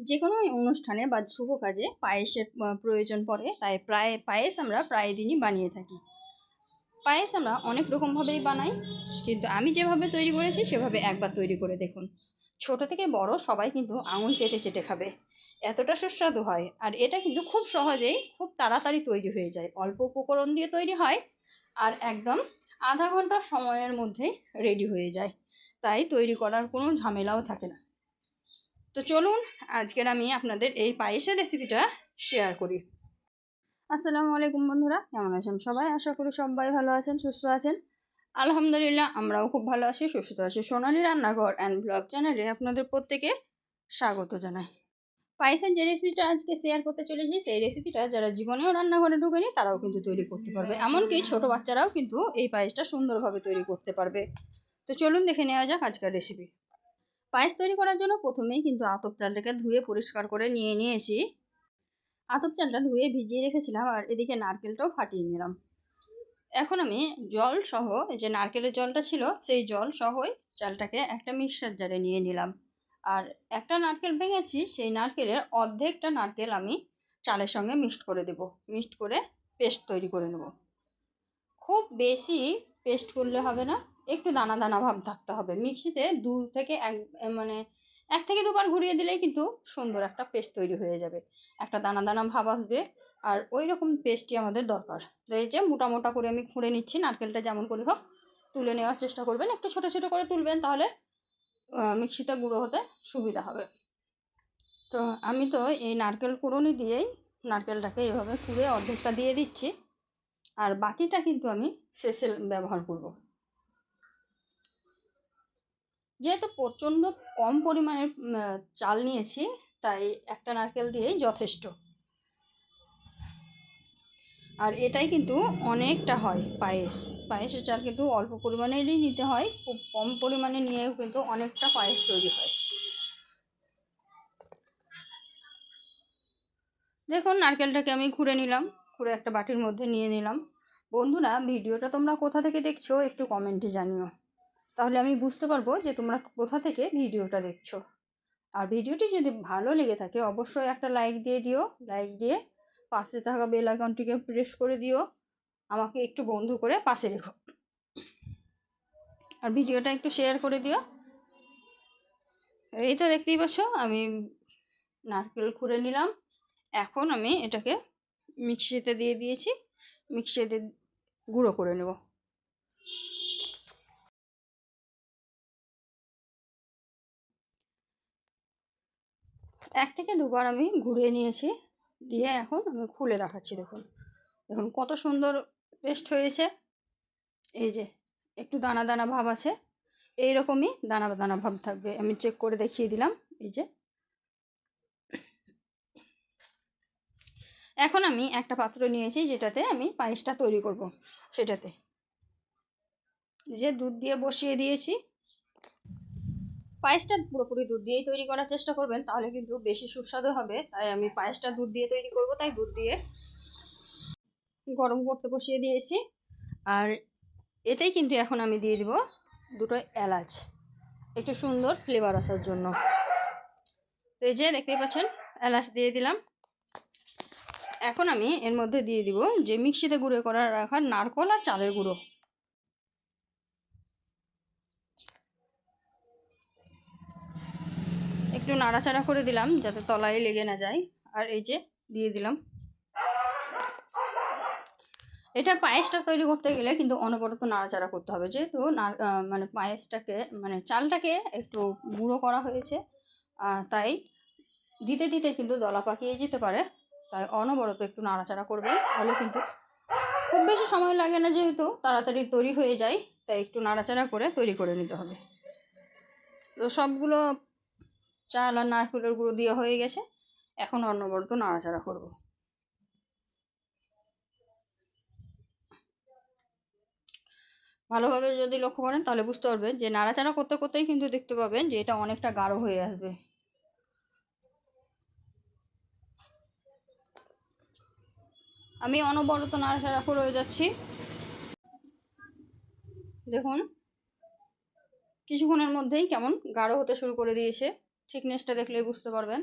যে কোনো অনুষ্ঠানে বা শুভ কাজে পায়েসের প্রয়োজন পড়ে, তাই পায়েস আমরা প্রায় দিনই বানিয়ে থাকি। পায়েস আমরা অনেক রকমভাবেই বানাই, কিন্তু আমি যেভাবে তৈরি করেছি সেভাবে একবার তৈরি করে দেখুন। ছোট থেকে বড় সবাই কিন্তু আঙুল চেটে চেটে খাবে, এতটা সুস্বাদু হয়। আর এটা কিন্তু খুব সহজেই খুব তাড়াতাড়ি তৈরি হয়ে যায়, অল্প উপকরণ দিয়ে তৈরি হয় আর একদম আধা ঘন্টা সময়ের মধ্যেই রেডি হয়ে যায়, তাই তৈরি করার কোনো ঝামেলাও থাকে না। তো চলুন আজকের আমি আপনাদের এই পায়েসের রেসিপিটা শেয়ার করি। আসসালামু আলাইকুম বন্ধুরা, কেমন আছেন সবাই? আশা করি সবাই ভালো আছেন, সুস্থ আছেন। আলহামদুলিল্লাহ, আমরাও খুব ভালো আছি, সুস্থ আছি। সোনালী রান্নাঘর অ্যান্ড ব্লগ চ্যানেলে আপনাদের প্রত্যেকে স্বাগত জানাই। পায়েসের যে রেসিপিটা আজকে শেয়ার করতে চলেছি, সেই রেসিপিটা যারা জীবনেও রান্নাঘরে ঢুকেনি তারাও কিন্তু তৈরি করতে পারবে, এমনকি ছোট বাচ্চারাও কিন্তু এই পায়েসটা সুন্দরভাবে তৈরি করতে পারবে। তো চলুন দেখে নেওয়া যাক আজকের রেসিপি। পায়েস তৈরি করার জন্য প্রথমেই কিন্তু আতপ চালটাকে ধুয়ে পরিষ্কার করে নিয়েছি। আতপ চালটা ধুয়ে ভিজিয়ে রেখেছিলাম, আর এদিকে নারকেলটাও ফাটিয়ে নিলাম। এখন আমি জল সহ, যে নারকেলের জলটা ছিল সেই জল সহই চালটাকে একটা মিক্সার জারে নিয়ে নিলাম। আর একটা নারকেল ভেঙেছি, সেই নারকেলের অর্ধেকটা নারকেল আমি চালের সঙ্গে মিক্সড করে দেব। মিক্সড করে পেস্ট তৈরি করে নেব। খুব বেশি পেস্ট করলে হবে না, একটু দানা দানা ভাব থাকতে হবে। মিক্সিতে এক থেকে দুবার ঘুরিয়ে দিলেই কিন্তু সুন্দর একটা পেস্ট তৈরি হয়ে যাবে, একটা দানা দানা ভাব আসবে। আর ওই রকম পেস্টই আমাদের দরকার। তো এই যে মোটা মোটা করে আমি খুঁড়ে নিচ্ছি, নারকেলটা যেমন করে হোক তুলে নেওয়ার চেষ্টা করবেন, একটু ছোটো ছোটো করে তুলবেন, তাহলে মিক্সিতে গুঁড়ো হতে সুবিধা হবে। তো আমি তো এই নারকেল কুড়ুনি দিয়েই নারকেলটাকে এভাবে কুড়ে অর্ধেকটা দিয়ে দিচ্ছি, আর বাকিটা কিন্তু আমি শেষে ব্যবহার করব। যেহেতু প্রচণ্ড কম পরিমাণের চাল নিয়েছি, তাই একটা নারকেল দিয়েই যথেষ্ট। আর এটাই কিন্তু অনেকটা হয় পায়েসের চাল কিন্তু অল্প পরিমাণেরই নিতে হয়, খুব কম পরিমাণে নিয়েও কিন্তু অনেকটা পায়েস তৈরি হয়। দেখুন নারকেলটাকে আমি ঘুরে নিলাম, ঘুরে একটা বাটির মধ্যে নিয়ে নিলাম। বন্ধুরা, ভিডিওটা তোমরা কোথা থেকে দেখছো একটু কমেন্টে জানিও, তাহলে আমি বুঝতে পারবো যে তোমরা কোথা থেকে ভিডিওটা দেখছো। আর ভিডিওটি যদি ভালো লেগে থাকে অবশ্যই একটা লাইক দিয়ে দিও, লাইক দিয়ে পাশে থাকা বেল আইকনটিকে প্রেস করে দিও, আমাকে একটু বন্ধু করে পাশে রেখো। আর ভিডিওটা একটু শেয়ার করে দিও। এই তো দেখতেই পাচ্ছ আমি নারকেল খুঁড়ে নিলাম। এখন আমি এটাকে মিক্সিতে দিয়ে দিয়েছি, মিক্সিতে গুঁড়ো করে নেব। এক থেকে দুবার আমি ঘুরিয়ে নিয়েছি, দিয়ে এখন আমি খুলে দেখাচ্ছি। দেখুন দেখুন কত সুন্দর পেস্ট হয়েছে। এই যে একটু দানা দানা ভাব আছে, এইরকমই দানা দানা ভাব থাকবে। আমি চেক করে দেখিয়ে দিলাম। এই যে এখন আমি একটা পাত্র নিয়েছি যেটাতে আমি পায়েসটা তৈরি করব। সেটাতে যে দুধ দিয়ে বসিয়ে দিয়েছি। পায়েসটা পুরোপুরি দুধ দিয়েই তৈরি করার চেষ্টা করবেন, তাহলে কিন্তু বেশি সুস্বাদু হবে। তাই আমি পায়েসটা দুধ দিয়ে তৈরি করব, তাই দুধ দিয়ে গরম করতে বসিয়ে দিয়েছি। আর এতেই কিন্তু এখন আমি দিয়ে দিব দুটো এলাচ, একটু সুন্দর ফ্লেভার আসার জন্য। তো এই যে দেখতেই পাচ্ছেন এলাচ দিয়ে দিলাম। এখন আমি এর মধ্যে দিয়ে দিব যে মিক্সিতে গুঁড়ো করা রাখা নারকেল আর চালের গুঁড়ো। একটু নাড়াচাড়া করে দিলাম যাতে তলায় লেগে না যায়। আর এই যে দিয়ে দিলাম। এটা পায়েসটা তৈরি করতে গেলে কিন্তু অনবরত নাড়াচাড়া করতে হবে, যেহেতু পায়েসটাকে চালটাকে একটু গুঁড়ো করা হয়েছে, তাই দিতে দিতে কিন্তু দলা পাকিয়ে যেতে পারে। তাই অনবরত একটু নাড়াচাড়া করবে, তাহলে কিন্তু খুব বেশি সময় লাগে না, যেহেতু তাড়াতাড়ি তৈরি হয়ে যায়, তাই একটু নাড়াচাড়া করে তৈরি করে নিতে হবে। তো সবগুলো চাল আর নারকেলের গুঁড়ো দিয়ে হয়ে গেছে, এখন অনবরত নাড়াচাড়া করব। ভালোভাবে যদি লক্ষ্য করেন তাহলে বুঝতে পারবেন যে নাড়াচাড়া করতে করতেই কিন্তু দেখতে পাবেন যে এটা অনেকটা গাঢ় হয়ে আসবে। আমি অনবরত নাড়াচাড়া করে যাচ্ছি। দেখুন কিছুক্ষণের মধ্যেই কেমন গাঢ় হতে শুরু করে দিয়েছে, থিকনেসটা দেখলেই বুঝতে পারবেন।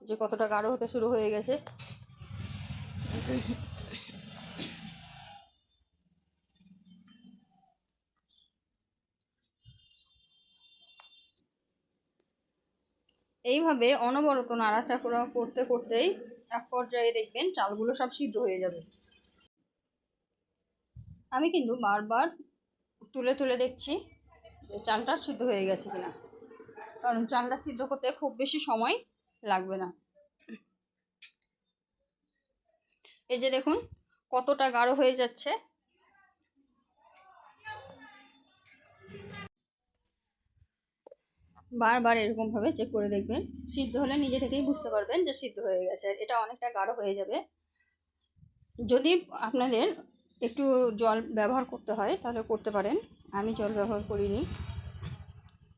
যে কতটা গাঢ় হতে শুরু হয়ে গেছে। এইভাবে অনবরত নাড়াচাড়া করতে করতেই এক পর্যায়ে দেখবেন চালগুলো সব সিদ্ধ হয়ে যাবে। আমি কিন্তু বারবার তুলে তুলে দেখছি যে চালটা সিদ্ধ হয়ে গেছে কিনা, কারণ চালটা সিদ্ধ করতে খুব বেশি সময় লাগবে না। এই যে দেখুন কতটা গাঢ় হয়ে যাচ্ছে। বারবার এরকমভাবে চেক করে দেখবেন, সিদ্ধ হলে নিজে থেকেই বুঝতে পারবেন যে সিদ্ধ হয়ে গেছে। এটা অনেকটা গাঢ় হয়ে যাবে। যদি আপনাদের একটু জল ব্যবহার করতে হয় তাহলে করতে পারেন, আমি জল ব্যবহার করিনি।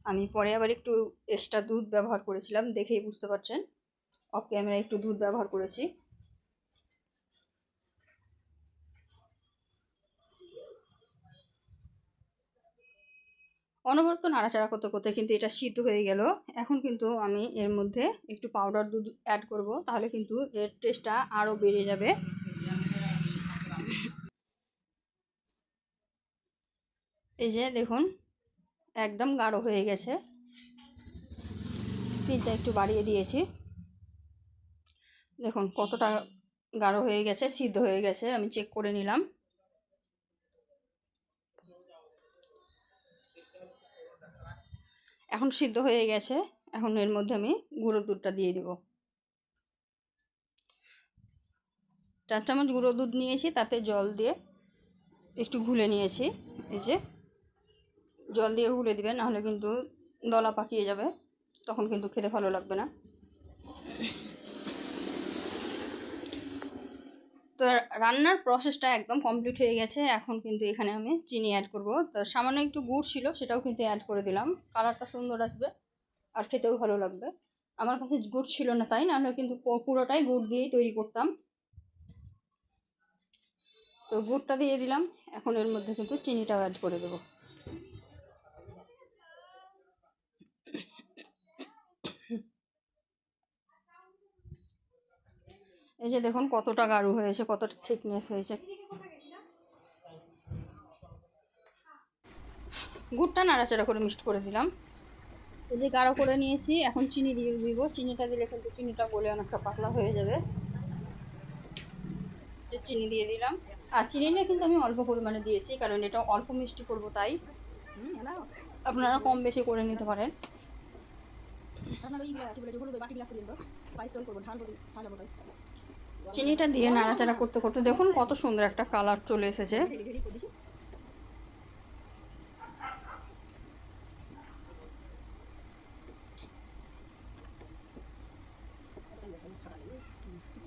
আমি পরে আবার একটু এক্সট্রা দুধ ব্যবহার করেছিলাম, দেখেই বুঝতে পারছেন। অফ ক্যামেরায় একটু দুধ ব্যবহার করেছি। অনবরত নাড়াচাড়া করতে করতে কিন্তু এটা সিদ্ধ হয়ে গেল। এখন কিন্তু আমি এর মধ্যে একটু পাউডার দুধ অ্যাড করব, তাহলে কিন্তু এর টেস্টটা আরও বেড়ে যাবে। এই যে দেখুন একদম গাঢ় হয়ে গেছে। স্পিডটা একটু বাড়িয়ে দিয়েছি। দেখুন কতটা গাঢ় হয়ে গেছে, সিদ্ধ হয়ে গেছে। আমি চেক করে নিলাম। এখন সিদ্ধ হয়ে গেছে। এখন এর মধ্যে আমি গুঁড়ো দুধটা দিয়ে দিব। 4 চামচ গুঁড়ো দুধ নিয়েছি, তাতে জল দিয়ে একটু ঘুলে নিয়েছি। এই যে জল দিয়ে ঘুলে দিবেন, নাহলে কিন্তু দলা পাকিয়ে যাবে, তখন কিন্তু খেতে ভালো লাগবে না। তো রান্নার প্রসেসটা একদম কমপ্লিট হয়ে গেছে। এখন কিন্তু এখানে আমি চিনি অ্যাড করব। তো সামান্য একটু গুড় ছিল, সেটাও কিন্তু অ্যাড করে দিলাম। কালারটা সুন্দর আসবে আর খেতেও ভালো লাগবে। আমার কাছে গুড় ছিল না, তাই নাহলে কিন্তু পুরোটাই গুড় দিয়েই তৈরি করতাম। তো গুড়টা দিয়ে দিলাম। এখন এর মধ্যে কিন্তু চিনিটাও অ্যাড করে দেবো। এই যে দেখুন কতটা গাঢ় হয়েছে, কতটা থিকনেস হয়েছে। গুড়টা নাড়াচাড়া করে মিক্সড করে দিলাম। এই যে গাঢ় করে নিয়েছি, এখন চিনি দিয়ে দিব। চিনিটা দিলে কিন্তু চিনিটা গলে অনেকটা পাতলা হয়ে যাবে। চিনি দিয়ে দিলাম। আর চিনিটা কিন্তু আমি অল্প পরিমাণে দিয়েছি, কারণ এটা অল্প মিষ্টি করব, তাই আপনারা কম বেশি করে নিতে পারেন। চিনিটা দিয়ে নাড়াচাড়া করতে করতে দেখুন কত সুন্দর একটা কালার চলে এসেছে।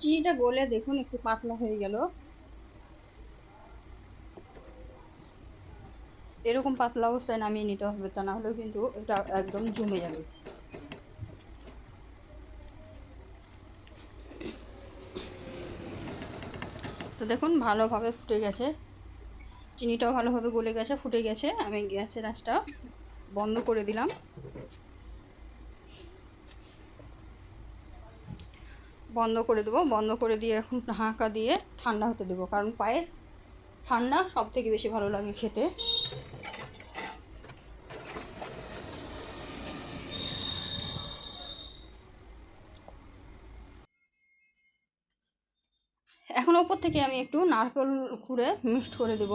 চিনিটা গলে দেখুন একটু পাতলা হয়ে গেল। এরকম পাতলা অবস্থায় নামিয়ে নিতে হবে, তা না হলেও কিন্তু এটা একদম জমে যাবে। তো দেখুন ভালোভাবে ফুটে গেছে, চিনিটাও ভালোভাবে গলে গেছে, ফুটে গেছে। আমি গ্যাসের আঁচটা বন্ধ করে দিলাম। বন্ধ করে দেবো। বন্ধ করে দিয়ে এখন ঢাকা দিয়ে ঠান্ডা হতে দেবো, কারণ পায়েস ঠান্ডা সব থেকে বেশি ভালো লাগে খেতে। এখন ওপর থেকে আমি একটু নারকেল কুড়ে মিক্সড করে দেব।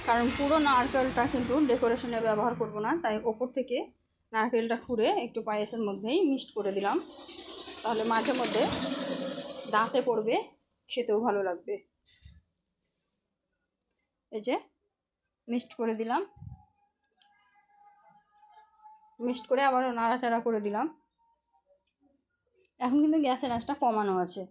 কারণ পুরো নারকেলটা কিন্তু ডেকোরেশনে ব্যবহার করব না, তাই ওপর থেকে নারকেলটা খুঁড়ে একটু পায়েসের মধ্যেই মিক্সড করে দিলাম। তাহলে মাঝে মধ্যে দাঁতে পড়বে, খেতেও ভালো লাগবে। এই যে মিক্সড করে দিলাম, মিক্সড করে আবারও নাড়াচাড়া করে দিলাম। এখন কিন্তু গ্যাসের আঁচটা কমানো আছে।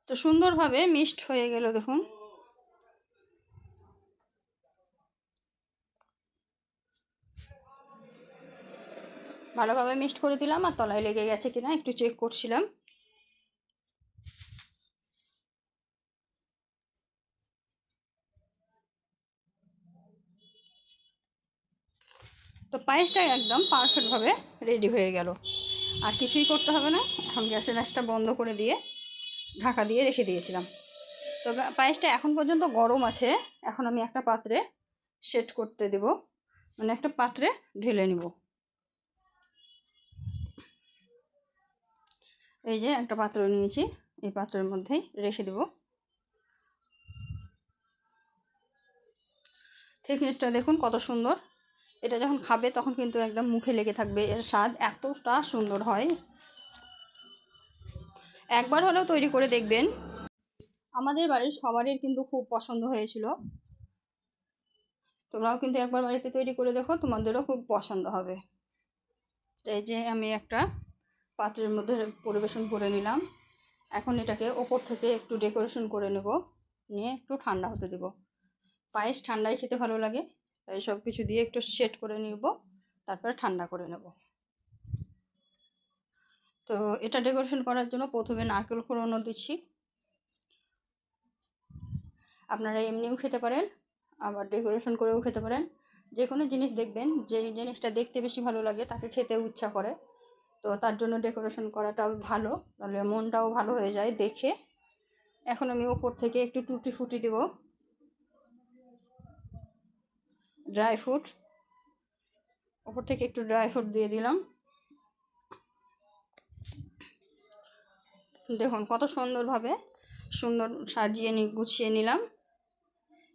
তো সুন্দরভাবে মিক্সড হয়ে গেল দেখুন। ভালোভাবে মিক্সড করে দিলাম, আর তলায় লেগে গেছে কিনা একটু চেক করছিলাম। তো পায়েসটা একদম পারফেক্টভাবে রেডি হয়ে গেল। আর কিছুই করতে হবে না। এখন গ্যাসের আঁচটা বন্ধ করে দিয়ে ঢাকা দিয়ে রেখে দিয়েছিলাম। তো পায়েসটা এখন পর্যন্ত গরম আছে। এখন আমি একটা পাত্রে সেট করতে দেব, মানে একটা পাত্রে ঢেলে নিব। এই যে একটা পাত্র নিয়েছি, এই পাত্রের মধ্যেই রেখে দেব। থিকনেসটা দেখুন কত সুন্দর। এটা যখন খাবে তখন কিন্তু একদম মুখে লেগে থাকবে। এর স্বাদ এতটা সুন্দর হয়, একবার হলেও তৈরি করে দেখবেন। আমাদের বাড়ির সবারই কিন্তু খুব পছন্দ হয়েছিল। তোমরাও কিন্তু একবার বাড়িতে তৈরি করে দেখো, তোমাদেরও খুব পছন্দ হবে। এই যে আমি একটা পাত্রের মধ্যে পরিবেশন করে নিলাম। এখন এটাকে ওপর থেকে একটু ডেকোরেশন করে নেব, নিয়ে একটু ঠান্ডা হতে দেব। পায়েস ঠান্ডায় খেতে ভালো লাগে, তাই সব কিছু দিয়ে একটু সেট করে নেব, তারপরে ঠান্ডা করে নেব। তো এটা ডেকোরেশন করার জন্য প্রথমে নারকেল কোড়ানো দিচ্ছি। আপনারা এমনিও খেতে পারেন, আবার ডেকোরেশন করেও খেতে পারেন। যে কোনো জিনিস দেখবেন যে জিনিসটা দেখতে বেশি ভালো লাগে তাকে খেতেও ইচ্ছা করে, তো তার জন্য ডেকোরেশন করাটাও ভালো, তাহলে মনটাও ভালো হয়ে যায় দেখে। এখন আমি ওপর থেকে একটু টুটি ফুটি দেব, ড্রাই ফ্রুট। ওপর থেকে একটু ড্রাই ফ্রুট দিয়ে দিলাম। দেখুন কত সুন্দরভাবে সাজিয়ে গুছিয়ে নিলাম।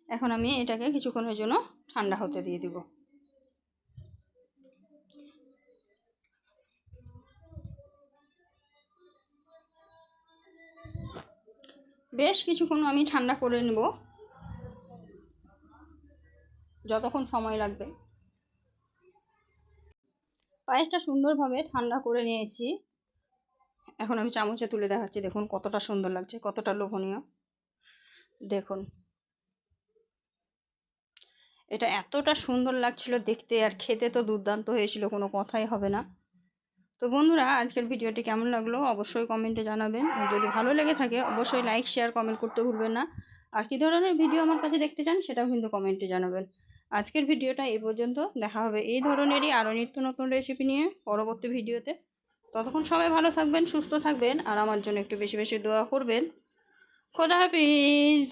এখন আমি এটাকে কিছুক্ষণের জন্য ঠান্ডা হতে দিয়ে দিব। বেশ কিছুক্ষণ আমি ঠান্ডা করে নেব, যতক্ষণ সময় লাগবে। পায়েসটা সুন্দরভাবে ঠান্ডা করে নিয়েছি। এখন আমি চামচে তুলে দেখাচ্ছি, দেখুন কতটা সুন্দর লাগছে, কতটা লোভনীয়। দেখুন এটা এতটা সুন্দর লাগছিল দেখতে, আর খেতে তো দুর্দান্ত হয়েছিল, কোনো কথাই হবে না। তো বন্ধুরা, আজকের ভিডিওটি কেমন লাগলো অবশ্যই কমেন্টে জানাবেন। আর যদি ভালো লেগে থাকে অবশ্যই লাইক শেয়ার কমেন্ট করতে ভুলবেন না। আর কী ধরনের ভিডিও আমার কাছে দেখতে চান সেটাও কিন্তু কমেন্টে জানাবেন। আজকের ভিডিওটা এই পর্যন্ত, দেখা হবে এই ধরনেরই আরও নিত্য নতুন রেসিপি নিয়ে পরবর্তী ভিডিওতে। ততক্ষণ সবাই ভালো থাকবেন, সুস্থ থাকবেন, আর আমার জন্য একটু বেশি বেশি দোয়া করবেন। খোদা হাফিজ।